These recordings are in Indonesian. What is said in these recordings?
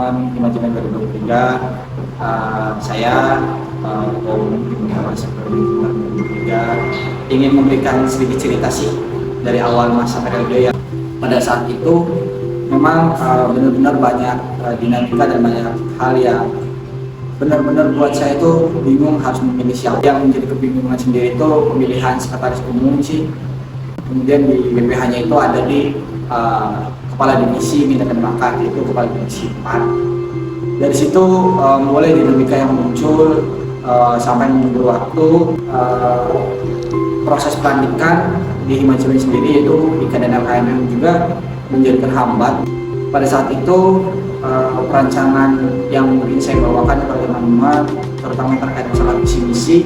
teman-teman di Manajemen 2023. Saya Mas 2023 ingin memberikan sedikit cerita sih dari awal masa periode yang pada saat itu memang benar-benar banyak dinamika dan banyak hal yang benar-benar buat saya itu bingung harus memilih siapa. Yang menjadi kebingungan sendiri itu pemilihan sekretaris umum sih. Kemudian di BPH-nya itu ada di kepala divisi minat dan bakat, itu kepala divisi 4. Dari situ mulai dinamika yang muncul sampai menunggu waktu proses pelantikan di manajemen sendiri, yaitu IKA dan LKMM juga menjadi terhambat. Pada saat itu perancangan yang mungkin saya bawakan kepada teman-teman, terutama terkait masalah visi misi,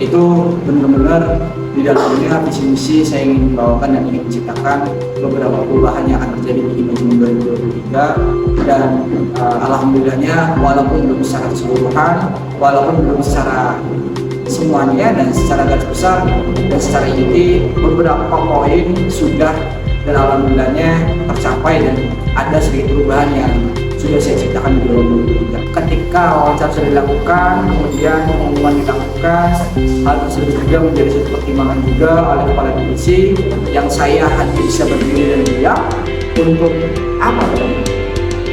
itu benar-benar di dalamnya visi misi saya ingin membawakan dan ingin menciptakan beberapa perubahan yang akan terjadi di manajemen 2023. Dan alhamdulillahnya walaupun belum secara keseluruhan, walaupun belum secara semuanya dan secara garis besar dan secara inti, beberapa poin sudah dan alhamdulillahnya tercapai dan ada sedikit perubahan yang sudah saya ciptakan di 2023. Ketika wawancara sudah dilakukan, kemudian pengumuman dilakukan, hal tersebut juga menjadi satu pertimbangan juga oleh kepala divisi yang saya hanya bisa berdiri dan diam untuk apa dong?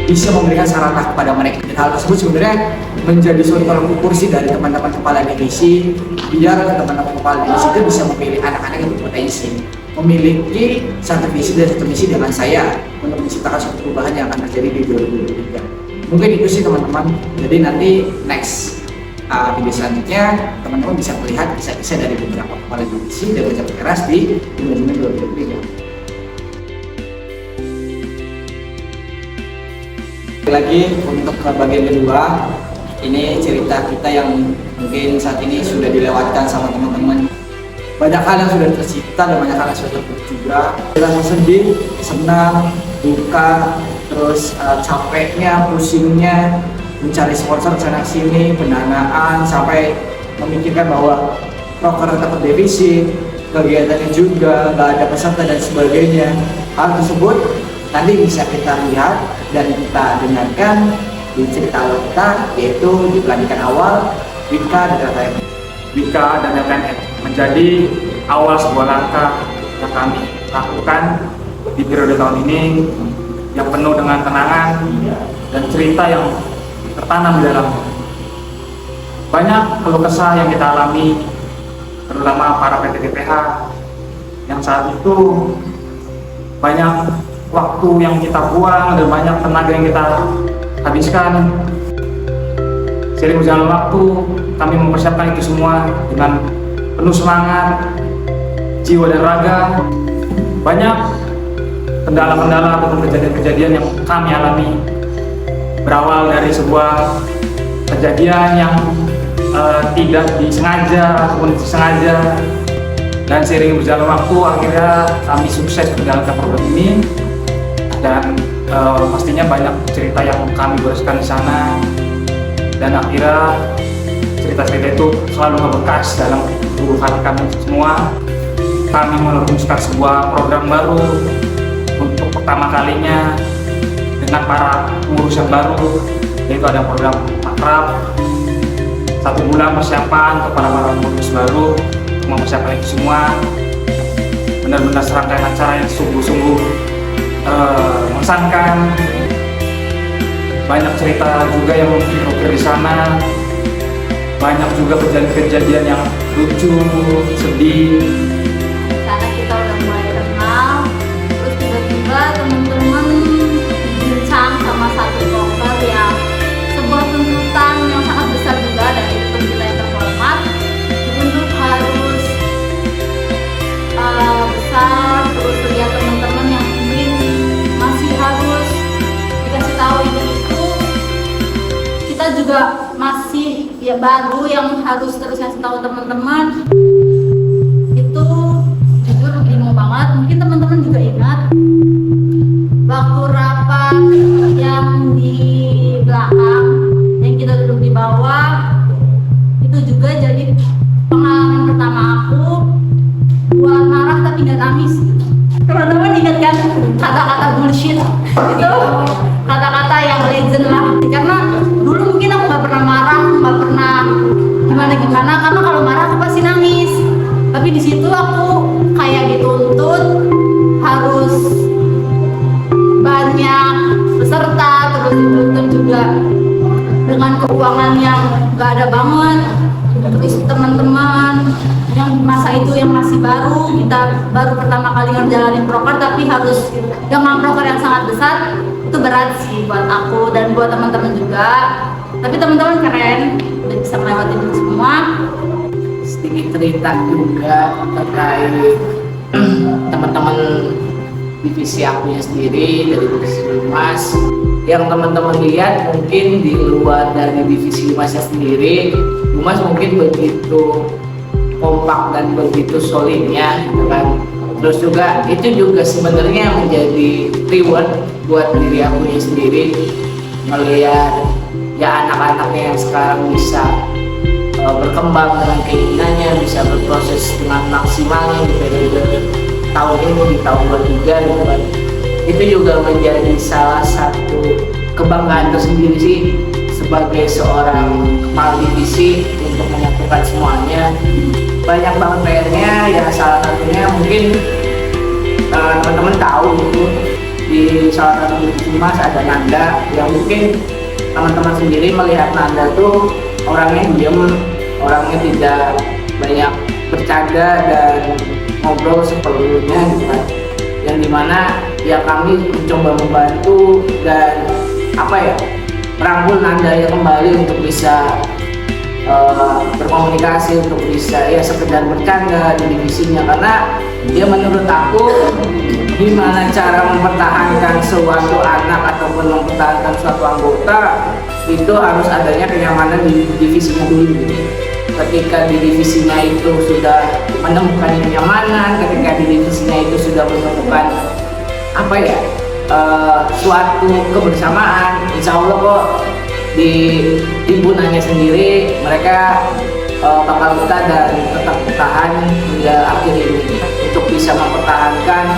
Bisa memberikan saran kepada mereka. Dan hal tersebut sebenarnya menjadi suatu tolak ukur sih dari teman-teman kepala divisi, biar teman-teman kepala divisi itu bisa memilih anak-anak yang berpotensi, memiliki satu visi dan satu misi dengan saya untuk menciptakan suatu perubahan yang akan terjadi di 2023. Mungkin itu sih teman-teman. Jadi nanti next video selanjutnya teman-teman bisa melihat kisah-kisah dari beberapa kepala divisi dan kerja keras di manajemen 2023. Lagi untuk bagian kedua, ini cerita kita yang mungkin saat ini sudah dilewatkan sama teman-teman. Banyak hal yang sudah tercipta dan banyak hal yang sudah terbuat juga. Rasa sedih, senang, duka, terus capeknya, pusingnya, mencari sponsor sana sini, pendanaan, sampai memikirkan bahwa proker tetap defisit, kegiatannya juga nggak ada peserta dan sebagainya. Hal tersebut nanti bisa kita lihat dan kita dengarkan di cerita awal kita, yaitu di pelantikan awal WIKA dan LKMM. WIKA dan LKMM menjadi awal sebuah langkah yang kami lakukan di periode tahun ini yang penuh dengan kenangan dan cerita yang tertanam di dalamnya. Banyak keluh kesah yang kita alami, terutama para PT TPH yang saat itu banyak waktu yang kita buang dan banyak tenaga yang kita habiskan. Seiring berjalan waktu, kami mempersiapkan itu semua dengan penuh semangat, jiwa dan raga. Banyak kendala-kendala ataupun kejadian-kejadian yang kami alami, berawal dari sebuah kejadian yang tidak disengaja ataupun disengaja. Dan seiring berjalan waktu, akhirnya kami sukses menjalankan program ini. Dan pastinya banyak cerita yang kami goreskan di sana, dan akhirnya cerita-cerita itu selalu ngebekas dalam lubuk hati kami semua. Kami merumuskan sebuah program baru untuk pertama kalinya dengan para pengurus yang baru, yaitu ada program Akrab. 1 bulan persiapan untuk para pengurus baru untuk mempersiapkan itu semua. Benar-benar serangkaian acara yang sungguh-sungguh mengesankan. Banyak cerita juga yang mengukir di sana. Banyak juga kejadian-kejadian yang lucu, sedih. Karena kita udah mulai kenal, terus tiba-tiba teman-teman bincang sama satu proker yang sebuah tuntutan yang sangat besar juga dari teman kita yang terhormat, untuk harus besar. Terus lihat teman-teman yang mungkin masih harus dikasih tahu itu, kita juga masih ya baru yang harus terus kasih tahu teman-teman. Itu jujur bingung banget. Mungkin teman-teman juga ingat waktu rapat yang di belakang, yang kita duduk di bawah, itu juga jadi pengalaman pertama aku buat marah tapi nggak nangis. Teman-teman ingat kan kata-kata bullshit itu, kata-kata yang legend lah. Karena dulu mungkin aku nggak pernah marah, nggak pernah gimana-gimana, karena kalau marah aku pasti nangis. Tapi di situ aku kayak dituntut harus banyak peserta, terus dituntut juga dengan keuangan yang nggak ada banget. Terus teman-teman yang masa itu yang masih baru, kita baru pertama kali ngejalanin proker, tapi harus dengan proker yang sangat besar, itu berat sih buat aku dan buat teman-teman juga. Tapi teman-teman keren, udah bisa melewatin itu semua. Sedikit cerita juga terkait teman-teman divisi akunya sendiri dari divisi Humas. Yang teman-teman lihat mungkin di luar dari divisi Humasnya sendiri, Humas mungkin begitu kompak dan begitu solidnya gitu kan. Terus juga itu juga sebenarnya menjadi reward buat diri aku sendiri, melihat ya anak-anaknya yang sekarang bisa berkembang dengan keinginannya, bisa berproses dengan maksimalnya di periode tahun ini, di tahun 23 gitu kan. Itu juga menjadi salah satu kebanggaan tersendiri sih sebagai seorang kepala divisi untuk menyatukan semuanya. Banyak banget PR-nya, ya salah satunya mungkin teman-teman tahu gitu, di salah satu divisi Humas ada Nanda, yang mungkin teman-teman sendiri melihat Nanda tuh orangnya diam, orangnya tidak banyak bercanda dan ngobrol seperlunya gitu kan. Yang dimana ya kami mencoba membantu dan merangkul Nanda ya kembali untuk bisa berkomunikasi, untuk bisa ya sekedar bercanda di divisinya, karena dia menurut aku gimana cara mempertahankan suatu anak ataupun mempertahankan suatu anggota itu harus adanya kenyamanan di divisinya dulu. Ketika di divisinya itu sudah menemukan kenyamanan, ketika di divisinya itu sudah menemukan suatu kebersamaan, insya Allah kok di himpunannya sendiri mereka bakal betah dan tetap bertahan hingga akhir ini untuk bisa mempertahankan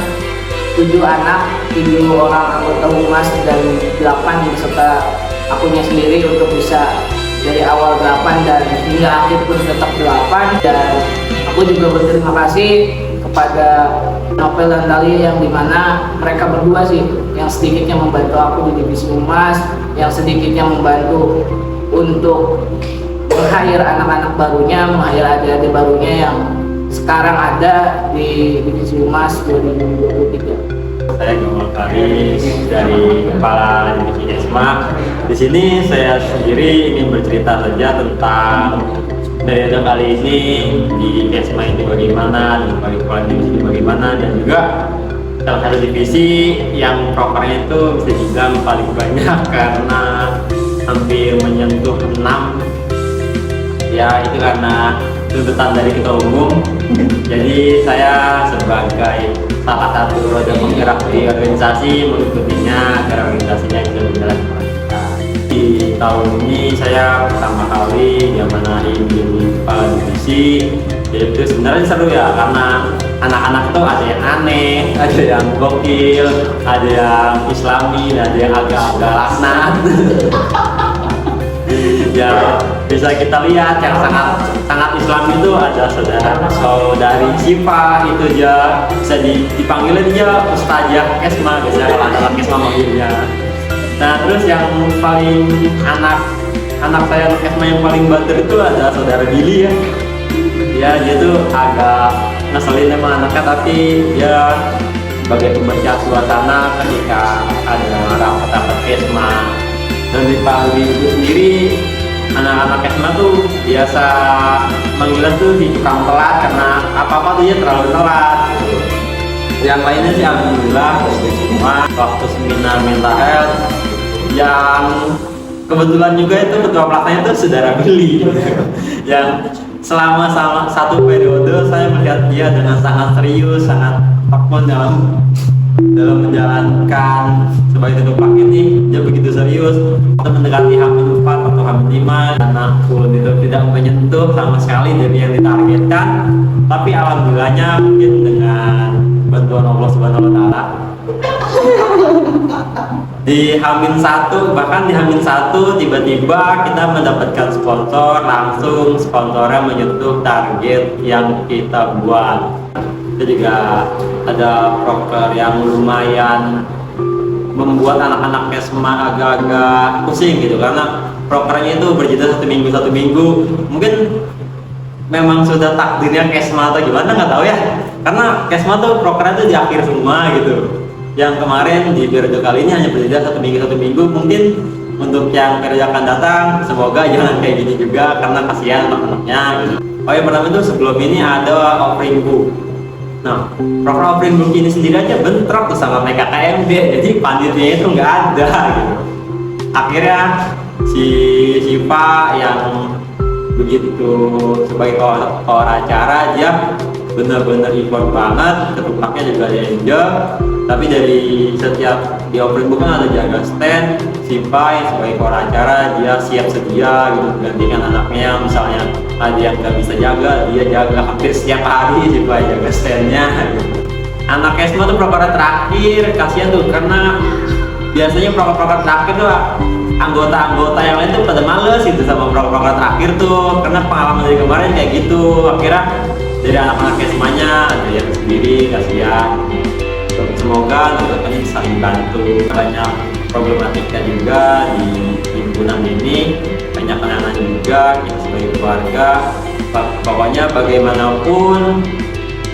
7 orang anggota Humas dan 8 beserta akunya sendiri untuk bisa dari awal 8 dan hingga akhir pun tetap 8. Dan aku juga berterima kasih kepada Novel dan Tali yang dimana mereka berdua sih yang sedikitnya membantu aku di divisi Humas, yang sedikitnya membantu untuk meng-hire anak-anak barunya, meng-hire adik-adik barunya yang sekarang ada di divisi Humas 2023. Saya Gamal Faris dari Kepala Divisi ESMA. Di sini saya sendiri ingin bercerita saja tentang periode kali ini di ESMA ini bagaimana, dan bagi kepala divisi ini bagaimana, dan juga salah satu divisi yang prokernya itu bisa dibilang paling banyak karena hampir menyentuh 6. Ya itu karena tuntutan dari ketua umum. Jadi saya sebagai salah satu roda penggerak di organisasi mengikutinya agar organisasinya bisa berjalan dengan lancar. Di tahun ini saya pertama kali diamanahi menjadi kepala divisi. Itu sebenarnya seru ya, karena anak-anak itu ada yang aneh, ada yang gokil, ada yang islami, dan ada yang agak-agak laknat. Ya bisa kita lihat yang sangat Islam itu ada saudari Siva, itu aja bisa dipanggilin dia Ustazah Esma, biasanya kalau anak Esma manggilnya. Nah terus yang paling anak saya Esma yang paling banter itu ada saudara Billy ya. Dia tuh agak ngeselin emang anaknya, tapi dia sebagai pembaca suasana ketika ada rapat Esma dan dipanggil itu sendiri. Anak-anak ESMA tuh biasa manggilnya tuh di tukang telat, karena apa-apa tuh dia terlalu telat gitu. Yang lainnya sih alhamdulillah semua waktu seminar mental health yang kebetulan juga itu ketua pelaksana itu saudara Billy yang selama satu periode saya melihat dia dengan sangat serius, sangat tekun dalam menjalankan sebagai ketua PAK ini. Dia begitu serius untuk mendekati H-4 atau H-5 dan aku itu tidak menyentuh sama sekali dari yang ditargetkan. Tapi alhamdulillahnya mungkin dengan bantuan Allah Subhanahu Wa Taala. Di H-1, bahkan di H-1 tiba-tiba kita mendapatkan sponsor, langsung sponsornya menyentuh target yang kita buat. Itu juga ada proker yang lumayan membuat anak-anak Kesma agak-agak pusing gitu, karena prokernya itu berjeda satu minggu. Mungkin memang sudah takdirnya Kesma atau gimana, nggak tahu ya, karena Kesma tuh prokernya tuh di akhir semua gitu. Yang kemarin di periode kali ini hanya berjeda satu minggu. Mungkin untuk yang periode akan datang semoga jangan kayak gini juga, karena kasihan anak-anaknya gitu. Oh ya, pertama itu sebelum ini ada offering book. Nah, program offering book ini sendiri aja bentrok tuh sama PKKMB, jadi panitianya itu nggak ada gitu. Akhirnya si Siva yang begitu sebagai koor acara, dia benar-benar import banget, ketupaknya juga ada enjoy. Tapi dari setiap di offering book kan ada jaga stand, Siva yang sebagai koor acara dia siap sedia gitu, gantikan anaknya. Misalnya ada yang nggak bisa jaga, dia jaga hampir setiap hari Siva jaga standnya gitu. Anak Kesma tuh proker terakhir kasihan tuh, karena biasanya proker terakhir tuh anggota-anggota yang lain tuh pada males gitu sama proker terakhir tuh, karena pengalaman dari kemarin kayak gitu. Akhirnya dari anak-anak Kesmanya ada yang sendiri, kasihan. Semoga teman-teman bisa dibantu. Banyak problematika juga di himpunan ini, banyak kenangan juga kita sebagai keluarga. Pokoknya bagaimanapun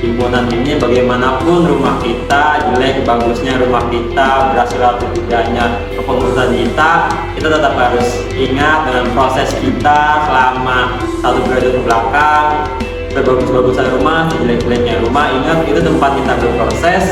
himpunan ini, bagaimanapun rumah kita, jelek bagusnya rumah kita, berhasil atau tidaknya kepengurusan kita tetap harus ingat dengan proses kita selama satu periode ke belakang. Sebagus-bagusnya rumah, sejelek-jeleknya rumah, ingat itu tempat kita berproses.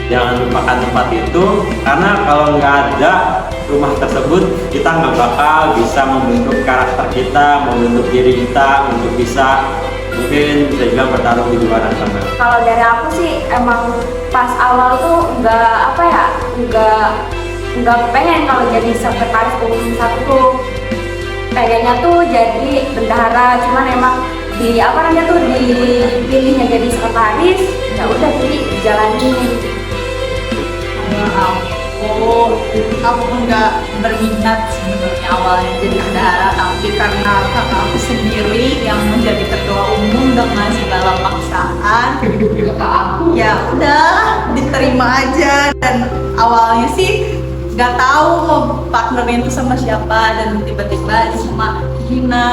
Jangan lupakan tempat itu, karena kalau nggak ada rumah tersebut, kita nggak bakal bisa membentuk karakter kita, membentuk diri kita untuk bisa mungkin bisa juga bertarung di luar sana. Kalau dari aku sih emang pas awal tuh nggak pengen kalau jadi sekretaris umum satu tuh, pengennya tuh jadi bendahara, cuman emang dipilihnya jadi sekretaris, ya udah jadi dijalanin. Aku nggak berminat sebenarnya awalnya jadi bendahara, tapi karena kakak aku sendiri yang menjadi ketua umum dengan segala paksaan, ya udah diterima aja. Dan awalnya sih nggak tahu mau partnerin itu sama siapa, dan tiba-tiba cuma Gina.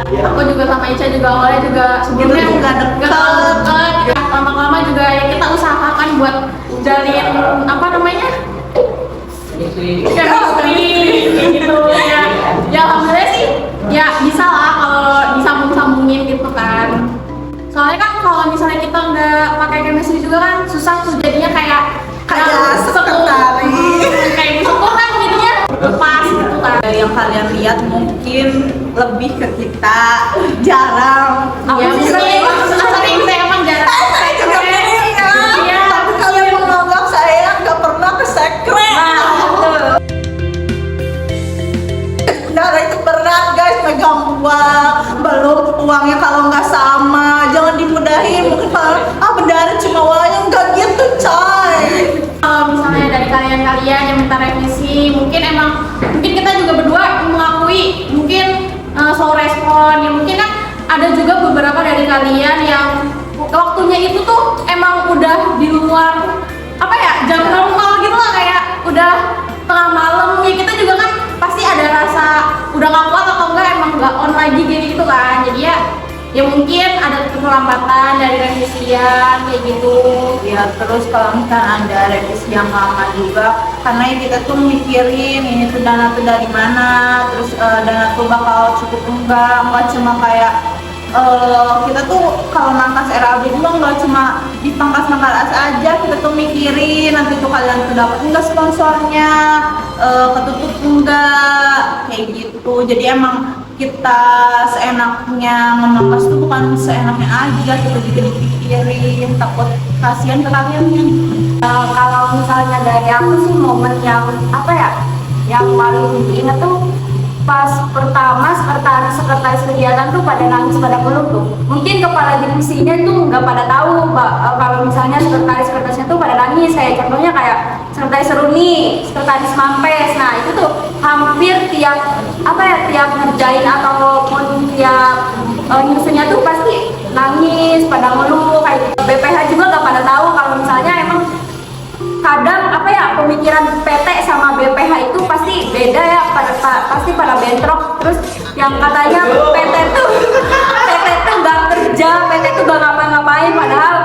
Aku juga sama Ica juga awalnya juga sebelumnya nggak deket. Lama-lama juga ya kita usahakan buat jalin chemistry gitu ya. Ya alhamdulillah sih ya bisa lah kalau disambung-sambungin gitu kan. Soalnya kan kalau misalnya kita nggak pakai chemistry juga kan susah tuh, jadinya kayak sekretaris kayak disekur kan jadinya lepas gitu kan. Yang kalian lihat mungkin lebih ke kita jarang. Ya sering saya emang jarang. Saya juga pengen kan. Iya. Tapi kalian menganggap saya nggak pernah ke sekret. Bendahara itu berat guys, megang uang, belum uangnya kalau nggak sama, jangan dimudahin. Mungkin kalau bendahara cuma uangnya, nggak gitu coy. Kalau misalnya dari kalian yang minta revisi, mungkin kita juga berdua mengakui mungkin slow respon ya, mungkin kan ada juga beberapa dari kalian yang waktunya itu tuh emang udah di luar jam normal gitu lah, kayak udah tengah malam ya. Kita juga kan pasti ada rasa udah nggak kuat atau enggak, emang nggak on lagi gitu kan. Jadi ya mungkin ada keterlambatan dari revisian kayak gitu Ya terus kalau misalkan ada revisi yang lama juga, karena kita tuh mikirin ini tuh dana tuh dari mana, terus dana tuh bakal cukup enggak cuma kayak kita tuh kalau mangkas RAB juga nggak cuma dipangkas-mangkas aja, kita tuh mikirin nanti tuh kalian tuh dapat enggak sponsornya, ketutup enggak, kayak gitu. Jadi emang kita seenaknya memangkas tuh bukan seenaknya aja, kita juga dipikirin, takut kasihan ke kalian. Kalau misalnya dari aku sih momen yang yang paling diingat tuh pas pertama sekretaris kegiatan tuh pada nangis, pada ngeluh tuh. Mungkin kepala divisinya tuh nggak pada tahu kalau misalnya sekretarisnya tuh pada nangis. Kayak contohnya kayak sekretaris Seruni, sekretaris Mampes. Nah itu tuh hampir tiap tiap ngerjain ataupun tiap nyusunnya tuh pasti nangis, pada ngeluh. Kayak BPH juga nggak pada tahu kalau misalnya emang kadang pemikiran PT sama BPH itu pasti beda ya, pasti pada bentrok. Terus yang katanya PT tuh nggak kerja, PT tuh nggak ngapa-ngapain, padahal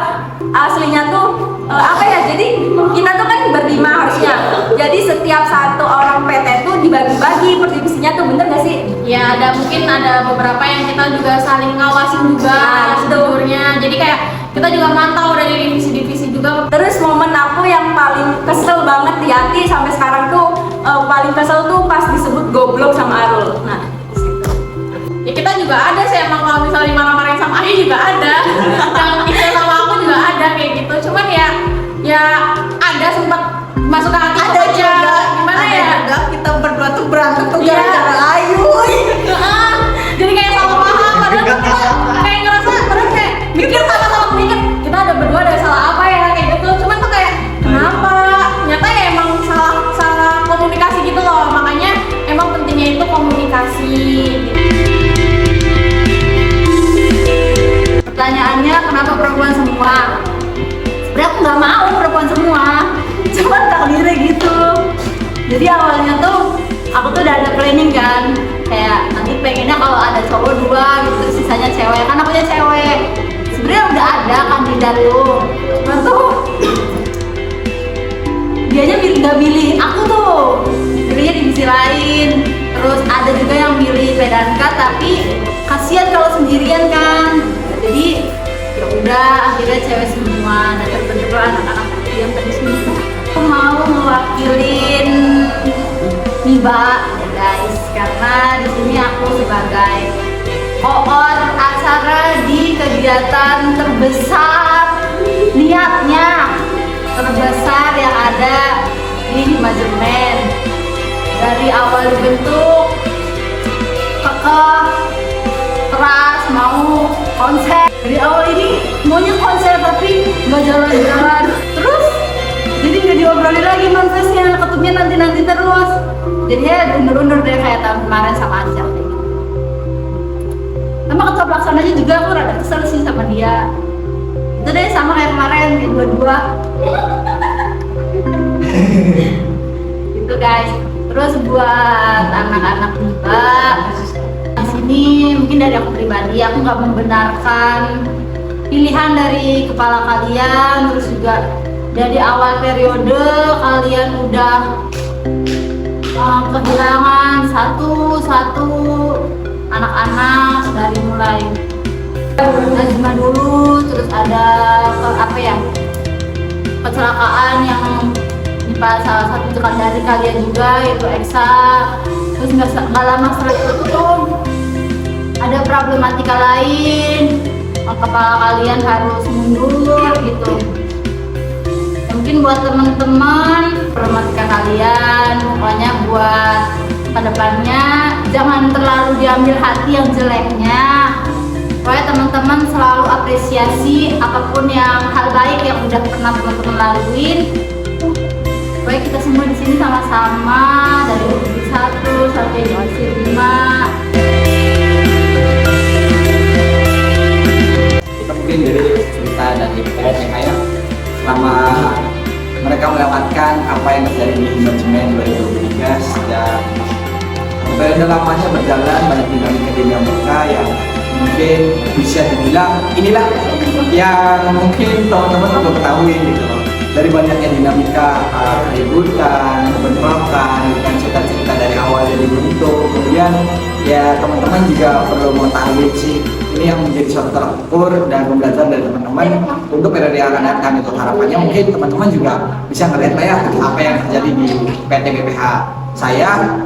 aslinya tuh jadi kita tuh kan berlima harusnya, jadi setiap satu orang PT tuh dibagi-bagi per divisinya tuh, bener gak sih? Ya mungkin ada beberapa yang kita juga saling ngawasin juga sejujurnya. Jadi kayak kita juga mantau dari divisi-divisi juga. Terus momen aku yang paling kesel banget di hati sampai sekarang tuh paling kesel tuh pas disebut goblok sama Arul. Nah, Ya kita juga ada sih emang kalau misalnya marah-marahin sama Ayu juga ada. Yang itu sama aku juga ada kayak gitu. Cuman ya ada sempat masuk ke hati Ada aja. juga, Gimana ada ya? juga kita berdua tuh berantem tuh Iya. gara-gara Ayu. Jadi kayak salah paham, padahal tuh kita kayak ngerasa padahal kayak mikir sama-sama mikir kita ada berdua ada salah apa ya kayak gitu. Cuman tuh kayak kenapa? Ternyata ya emang salah komunikasi gitu loh. Makanya emang pentingnya itu komunikasi. pertanyaannya kenapa perempuan semua? Sebenarnya aku nggak mau perempuan semua, cuman takdirnya gitu. Jadi awalnya tuh aku tuh udah ada planning kan, kayak nanti pengennya kalau ada cowok 2 gitu, sisanya cewek. Kan aku punya cewek. Sebenarnya udah ada kandidat tuh, cuman tuh dianya nggak milih aku tuh, milihnya divisi lain. Terus ada juga yang milih PDNK, tapi kasihan kalau sendirian kan. Jadi ya udah akhirnya cewek semua. Dan terbentuklah anak-anak yang tadi sini. Aku mau mewakilin Miba ya guys, karena di sini aku sebagai koor acara di kegiatan terbesar, niatnya terbesar yang ada di manajemen. Dari awal dibentuk kekeh, keras, mau konser. Dari awal ini maunya konser tapi nggak jalan-jalan. Terus jadi nggak diobrolin lagi manifestnya, ketutupnya nanti terus. Jadi ya undur-undur deh kayak tahun kemarin sama Anjak kayak gitu. Sama ketua pelaksananya juga aku rada kesel sih sama dia. Itu deh sama kayak kemarin kayak dua-dua. Gitu guys. Terus buat anak-anak juga di sini mungkin dari aku pribadi aku nggak membenarkan pilihan dari kepala kalian. Terus juga dari awal periode kalian udah kehilangan satu-satu anak-anak dari mulai Najma dulu, terus ada kecelakaan yang menimpa salah satu rekan dari kalian juga yaitu Eksa. Terus nggak lama setelah itu tuh ada problematika lain, kepala kalian harus mundur gitu. Mungkin buat teman-teman problematika kalian, pokoknya buat kedepannya jangan terlalu diambil hati yang jeleknya. Pokoknya teman-teman selalu apresiasi apapun yang hal baik yang udah pernah teman-teman laluin. Pokoknya kita semua di sini sama-sama dari divisi 1 sampai divisi 5. Kita mungkin dari cerita dari PPH ya, selama mereka melewatkan apa yang terjadi di manajemen 2013 dan periode lamanya berjalan, banyak dinamika yang mungkin bisa dibilang inilah yang mungkin teman-teman perlu ketahui gitu loh. Dari banyaknya dinamika keributan, kebentrokan, dan cerita-cerita dari awal dari dibentuk, kemudian ya teman-teman juga perlu mengetahui sih ini yang menjadi suatu tolak ukur dan pembelajaran dari teman-teman untuk periode yang akan datang. Itu harapannya mungkin teman-teman juga bisa ngeliat lah ya apa yang terjadi di PT BPH saya.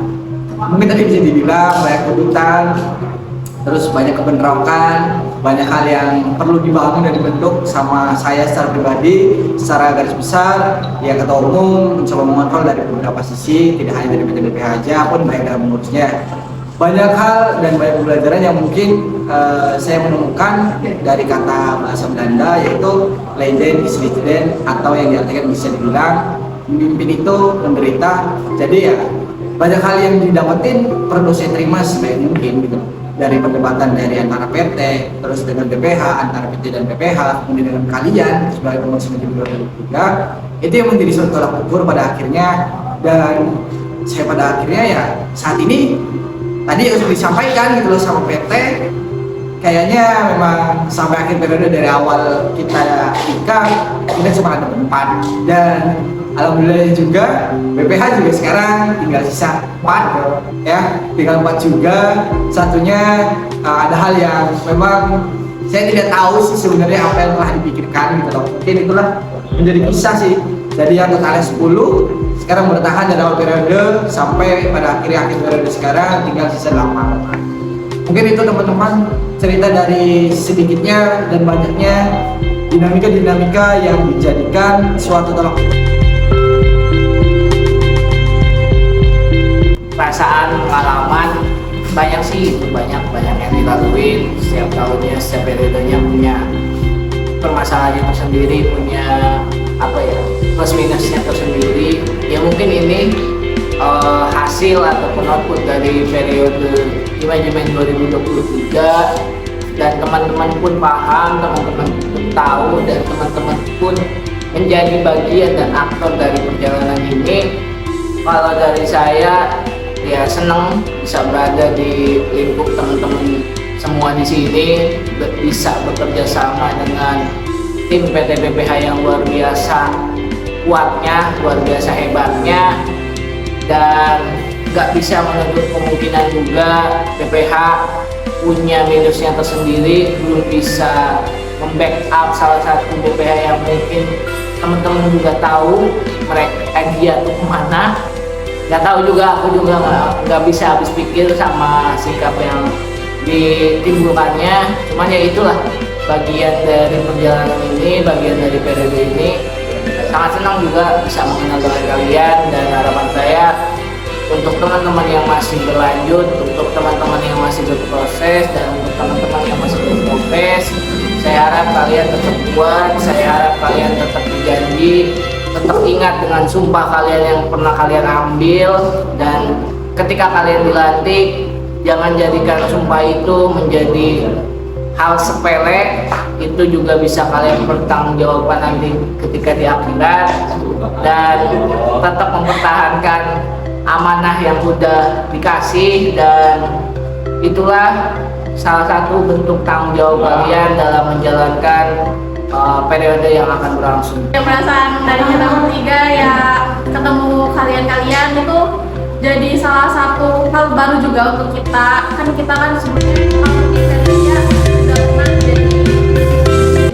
Mungkin tadi bisa dibilang banyak kebutuhan, terus banyak kebentrokan, banyak hal yang perlu dibangun dan dibentuk sama saya secara pribadi. Secara garis besar, ya ketua umum mencoba mengontrol dari beberapa sisi, tidak hanya dari PT BPH aja pun baik dalam mengurusnya. banyak hal dan banyak pembelajaran yang mungkin saya menemukan dari kata bahasa Belanda, yaitu leiden is leiden, atau yang diartikan bisa dibilang memimpin itu menderita. Jadi ya banyak hal yang didapetin perlu saya terima sebaik mungkin gitu, dari perdebatan dari antara PT terus dengan BPH, antara PT dan BPH, kemudian dengan kalian sebagai pengurus manajemen juga, itu yang menjadi suatu tolak ukur pada akhirnya. Dan saya pada akhirnya ya saat ini tadi yang sudah disampaikan gitu loh sama PT, kayaknya memang sampai akhir periode dari awal kita nikah kita cuma ada 4, dan alhamdulillah juga BPH juga sekarang tinggal sisa 4 ya, tinggal 4 juga. Satunya ada hal yang memang saya tidak tahu sih sebenarnya apa yang telah dipikirkan gitu loh, mungkin itulah menjadi kisah sih. Jadi yang totalnya 10 sekarang bertahan dari awal periode sampai pada akhir periode sekarang tinggal sisa 8. Mungkin itu teman-teman cerita dari sedikitnya dan banyaknya dinamika-dinamika yang dijadikan suatu tolak ukur. Perasaan, pengalaman banyak sih, itu banyak yang dilaluin setiap tahunnya, setiap periodenya punya permasalahannya tersendiri, punya apa ya, plus minusnya tersendiri. Ya mungkin ini hasil ataupun output dari periode manajemen 2023, dan teman-teman pun paham, teman-teman pun tahu, dan teman-teman pun menjadi bagian dan aktor dari perjalanan ini. Kalau dari saya ya senang bisa berada di lingkup teman-teman semua di sini, bisa bekerja sama dengan tim PT BPH yang luar biasa kuatnya, luar biasa hebatnya, dan nggak bisa menutup kemungkinan juga BPH punya minusnya tersendiri, belum bisa membackup salah satu BPH yang mungkin teman-teman juga tahu mereka dia tuh kemana. Nggak tahu juga, aku juga nggak bisa habis pikir sama sikap yang ditimbulkannya. Cuman ya itulah bagian dari perjalanan ini, bagian dari periode ini. Sangat senang juga bisa mengenal dengan kalian, dan harapan saya untuk teman-teman yang masih berlanjut, untuk teman-teman yang masih berproses, dan untuk teman-teman yang masih berprogres, saya harap kalian tetap kuat, saya harap kalian tetap berjanji, tetap ingat dengan sumpah kalian yang pernah kalian ambil, dan ketika kalian dilantik, jangan jadikan sumpah itu menjadi hal sepele. Itu juga bisa kalian bertanggungjawabkan nanti ketika di akhirat, dan tetap mempertahankan amanah yang sudah dikasih, dan itulah salah satu bentuk tanggung jawab kalian dalam menjalankan periode yang akan berlangsung. Perasaan dari kita bertiga ya ketemu kalian itu jadi salah satu hal baru juga untuk kita. Kan kita kan sebelumnya kalau di Indonesia udah pernah jadi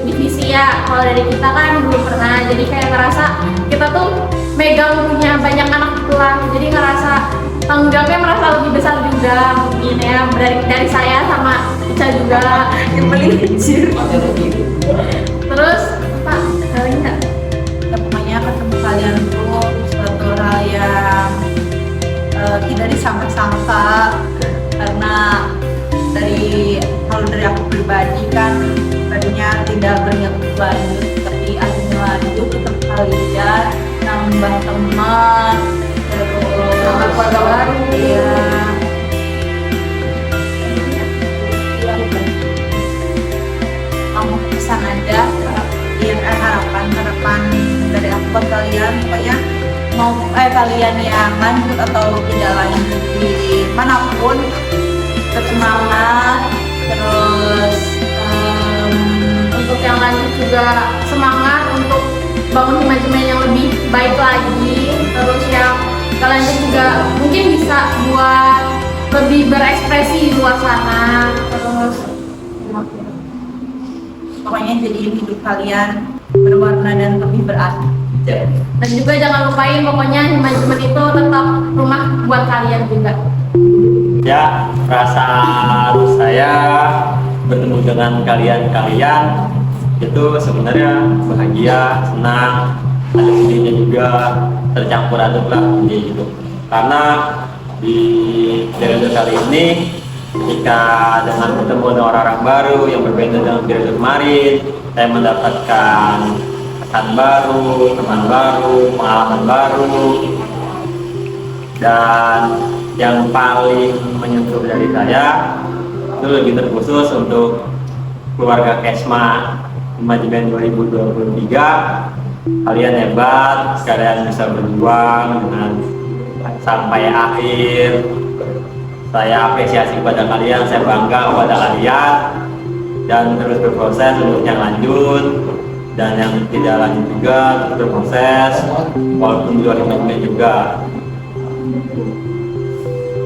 divisi ya. Kalau dari kita kan belum pernah. Jadi kayak ngerasa kita tuh megang punya banyak anak tua. Jadi ngerasa tanggung jawabnya merasa lebih besar juga mungkin ya, dari saya sama Ica juga yang paling kecil. Terus apa lagi nggak? Ya, pokoknya ketemu kalian tuh suatu hal yang tidak disangka-sangka, karena kalau dari aku pribadi kan tadinya tidak berniat untuk lanjut, tapi akhirnya lanjut ketemu kalian, nambah teman, terus Nambah keluarga baru. Iya. Kamu pesan aja yang harapan dari aku buat kalian, pokoknya mau kalian yang lanjut atau tidak lanjut di manapun, tetap semangat. Terus Untuk yang lanjut juga semangat untuk bangun manajemen yang lebih baik lagi. Terus yang kalian juga mungkin bisa buat lebih berekspresi di luar sana. Terus pokoknya jadiin hidup kalian berwarna dan lebih berarti. dan juga jangan lupain pokoknya manajemen itu tetap rumah buat kalian juga. Ya, perasaan saya bertemu dengan kalian itu sebenarnya bahagia, senang, ada sedihnya juga, tercampur aduk lah gitu. Karena di periode kali ini, ketika dengan bertemu dengan orang-orang baru yang berbeda dengan periode kemarin, saya mendapatkan kesan baru, teman baru, pengalaman baru, dan yang paling menyentuh dari saya itu lebih terkhusus untuk keluarga Kesma Imajimen 2023. Kalian hebat, kalian bisa berjuang dengan sampai akhir. Saya apresiasi kepada kalian, saya bangga kepada kalian, dan terus berproses untuk yang lanjut, dan yang tidak lanjut juga terus berproses walaupun di luar Imajimen juga.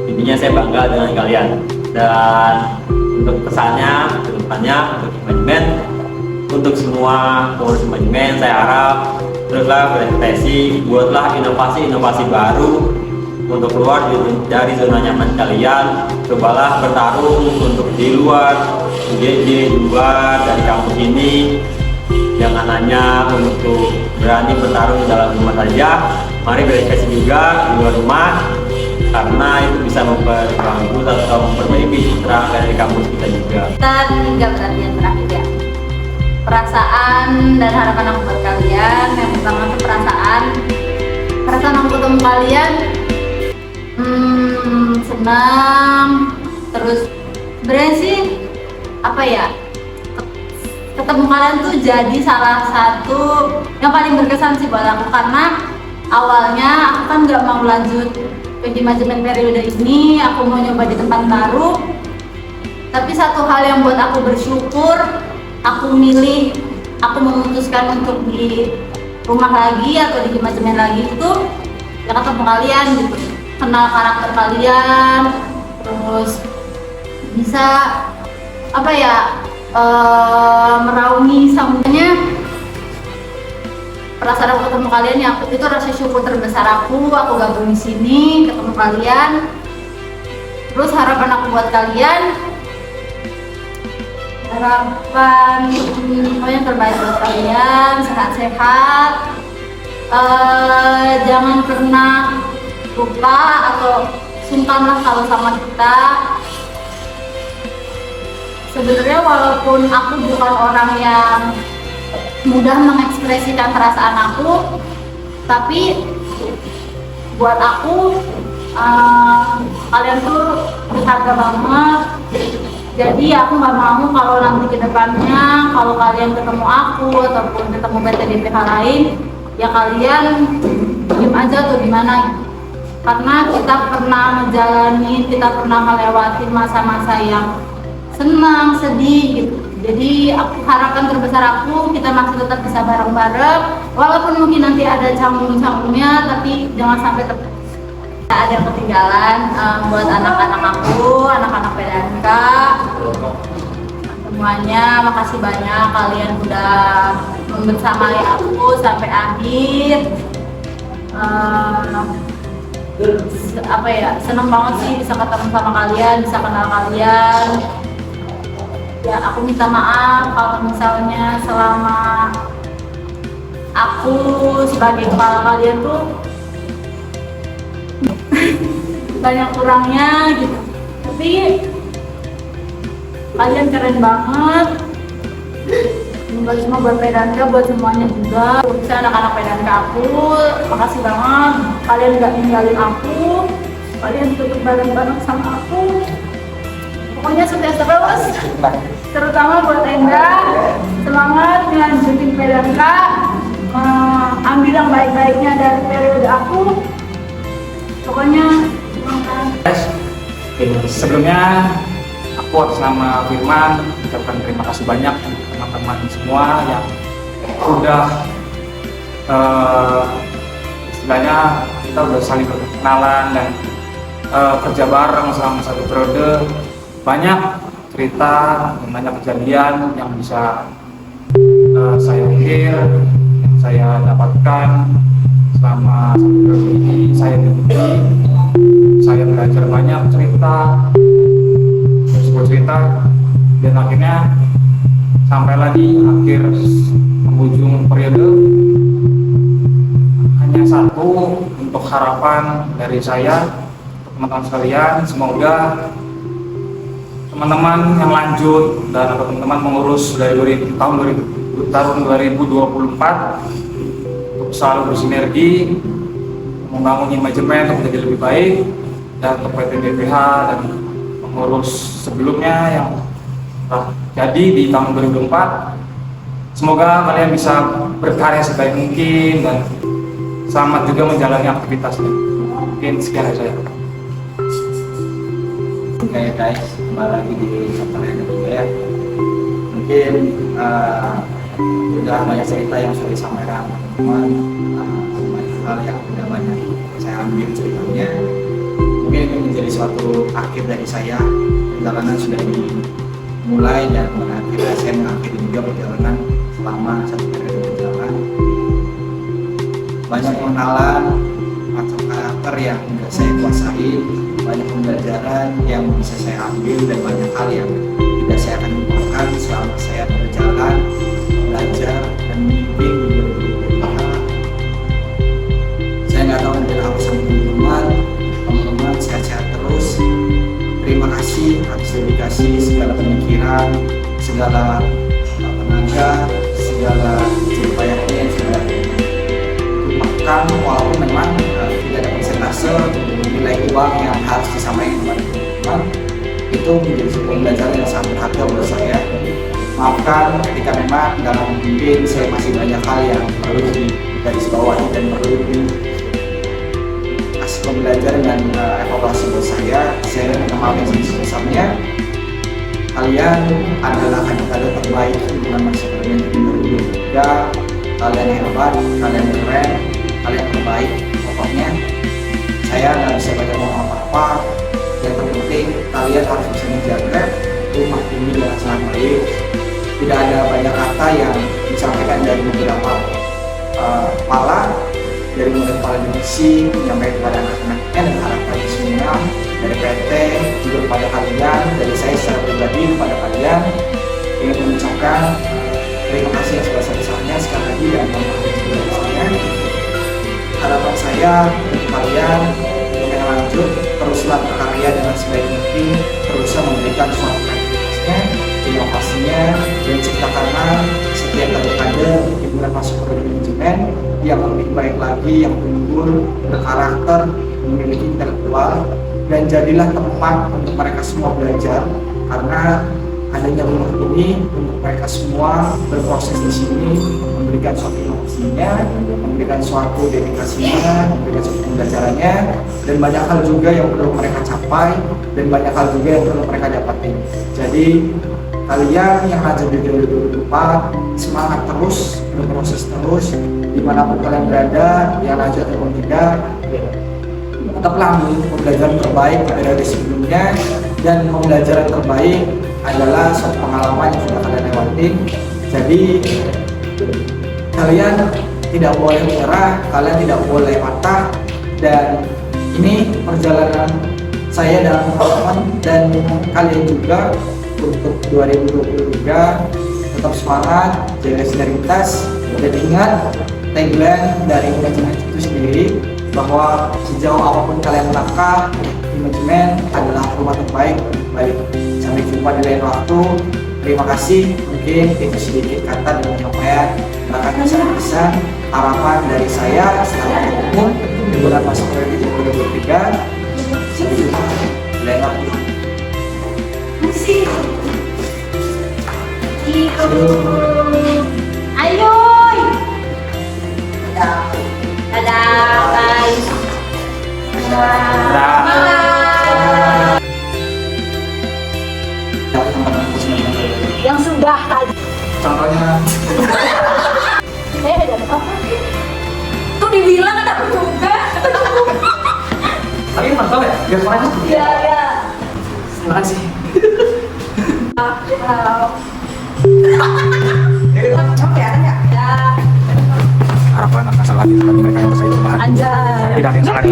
Intinya saya bangga dengan kalian, dan untuk pesannya ke depannya untuk Imajimen, untuk semua pengurus Imajimen, saya harap teruslah berekspresi, buatlah inovasi-inovasi baru untuk keluar dari zona nyaman kalian. Cobalah bertarung untuk di luar di luar dari kampus ini. Jangan hanya untuk berani bertarung di dalam rumah saja, mari berekspresi juga di luar rumah, karena itu bisa memperbaiki atau memperbaiki citra dari kampus kita juga. Kita tinggal perhatian terakhir ya. Perasaan dan harapan aku buat kalian, yang pertama itu perasaan aku ketemu kalian senang, terus sebenarnya sih apa ya, ketemu kalian tuh jadi salah satu yang paling berkesan sih buat aku, karena awalnya aku kan nggak mau lanjut ke Imajimen periode ini, aku mau nyoba di tempat baru, tapi satu hal yang buat aku bersyukur, aku memutuskan untuk di rumah lagi atau di Imajimen lagi itu ya ketemu kalian gitu, kenal karakter kalian, terus bisa apa ya, meraungi semuanya. Perasaan aku ketemu kalian ya, itu rasa syukur terbesar aku gabung di sini ketemu kalian. Terus harapan aku buat kalian, harapan pokoknya terbaik buat kalian, sehat-sehat, jangan pernah lupa atau sungkanlah kalau sama kita. Sebenarnya walaupun aku bukan orang yang mudah mengekspresikan perasaan aku, tapi buat aku kalian tuh berharga banget. Jadi aku nggak mau kalau nanti ke depannya kalau kalian ketemu aku ataupun ketemu PTDPH lain, ya kalian diem aja atau gimana, karena kita pernah ngejalanin, kita pernah melewati masa-masa yang senang, sedih gitu. Jadi harapan terbesar aku, kita masih tetap bisa bareng-bareng, walaupun mungkin nanti ada canggung-canggungnya, tapi jangan sampai ada yang ketinggalan. Buat anak-anak aku, anak-anak PDNK semuanya, makasih banyak kalian udah membersamai aku sampai akhir. Apa ya, seneng banget sih bisa ketemu sama kalian, bisa kenal kalian. Ya aku minta maaf kalau misalnya selama aku sebagai kepala kalian tuh banyak kurangnya gitu, tapi kalian keren banget. Bukan cuma buat PDNK, buat semuanya juga. Bisa anak-anak PDNK aku, makasih banget kalian gak ninggalin aku, kalian tetap bareng-bareng sama aku. Pokoknya sukses terus, terutama buat Enda, semangat lanjutin PDNK, ambil yang baik-baiknya dari periode aku. Pokoknya semangat. Sebelumnya aku atas nama Firman ucapkan terima kasih banyak teman-teman semua yang udah istilahnya kita udah saling berkenalan dan kerja bareng selama satu periode. Banyak cerita, banyak kejadian yang bisa saya ukir, yang saya dapatkan selama satu periode ini. Saya belajar banyak cerita, dan akhirnya sampai lagi akhir penghujung periode. Hanya satu untuk harapan dari saya untuk teman-teman sekalian, semoga teman-teman yang lanjut dan atau teman-teman mengurus dari tahun 2024 untuk selalu bersinergi membangun manajemen untuk menjadi lebih baik, dan untuk PT BPH dan pengurus sebelumnya yang telah jadi di tahun 2024, semoga kalian bisa berkarya sebaik mungkin dan selamat juga menjalani aktivitasnya. Mungkin sekian dari saya. Oke guys, kembali lagi di chapter yang kedua ya. Mungkin udah banyak cerita yang sudah disampaikan teman-teman, banyak hal yang udah banyak saya ambil ceritanya. Mungkin itu menjadi suatu akhir dari saya. Perjalanan sudah dimulai dan akhirnya saya mengakhiri juga perjalanan selama 1 periode berjalan. Banyak pengenalan macam karakter yang tidak saya kuasai, banyak pembelajaran yang bisa saya ambil, dan banyak hal yang tidak saya akan lupakan selama saya berjalan, belajar, dan memimpin di 2024. Saya nggak tahu nanti apa sama teman-teman sehat-sehat terus. Terima kasih atas dedikasi, segala pemikiran, segala tenaga, segala upayanya yang sudah dimakan, walaupun memang tidak ada persentase nilai uang yang harus disampaikan kepada teman-teman. Itu menjadi sebuah pembelajaran yang sangat berharga buat saya. Maafkan ketika memang dalam memimpin saya masih banyak hal yang perlu digarisbawahi dan perlu dikasih pembelajaran dan evaluasi buat saya. Saya minta maaf yang sebesar-besarnya. Kalian adalah kader-kader terbaik hubungan masyarakat yang 2023. Kalian hebat, kalian keren, kalian terbaik. Pokoknya saya nggak bisa banyak ngomong apa-apa. Yang terpenting kalian harus bisa menjaga rumah ini dengan sangat baik. Tidak ada banyak kata yang disampaikan dari beberapa kepala, dari mulai kepala divisi menyampaikan kepada anak-anaknya dan harapannya semua, dari PT juga kepada kalian, dari saya secara pribadi kepada kalian ingin mengucapkan terima kasih yang sebesar-besarnya sekali lagi, dan sebesar-besarnya harapan saya untuk kalian untuk yang lanjut teruslah berkarya dengan sebaik mungkin, teruslah memberikan suatu kreativitasnya, inovasinya, dan ciptakanlah setiap kader-kader di bulan masuk ke manajemen yang lebih baik lagi, yang unggul, berkarakter, memiliki intelektual, dan jadilah tempat untuk mereka semua belajar, karena adanya rumah ini untuk mereka semua berproses di sini, memberikan suatu inovasinya, memberikan suatu dedikasinya, memberikan suatu pembelajarannya, dan banyak hal juga yang perlu mereka capai, dan banyak hal juga yang perlu mereka dapatin. Jadi kalian yang lanjut di 2024 semangat terus, berproses terus, dimanapun kalian berada, yang lanjut ataupun tidak, tetaplah memiliki pembelajaran terbaik dari sebelumnya, dan pembelajaran terbaik adalah suatu pengalaman yang sudah kalian lewatin. Jadi kalian tidak boleh menyerah, kalian tidak boleh patah, dan ini perjalanan saya dalam teman-teman dan kalian juga untuk 2023. Tetap semangat, jaga sinergitas, dan ingat tagline dari manajemen itu sendiri bahwa sejauh apapun kalian melangkah, manajemen adalah rumah terbaik. Baik, sampai jumpa di lain waktu. Terima kasih. Mungkin itu sedikit kata dan penyampaian akan pesan-pesan harapan dari saya selamat ketemu di bulan masuk periode 2023. Sampai jumpa di lain waktu. Ayo. Dadah, bye. Yang sudah tadi. Contohnya Tuh dibilang kan aku juga. Tapi mantap ya, biar suaranya. Iya, iya. Terima kasih. Harapan akan salah di mereka yang bersaing berbahan. Anjay. Tidak ada yang salah.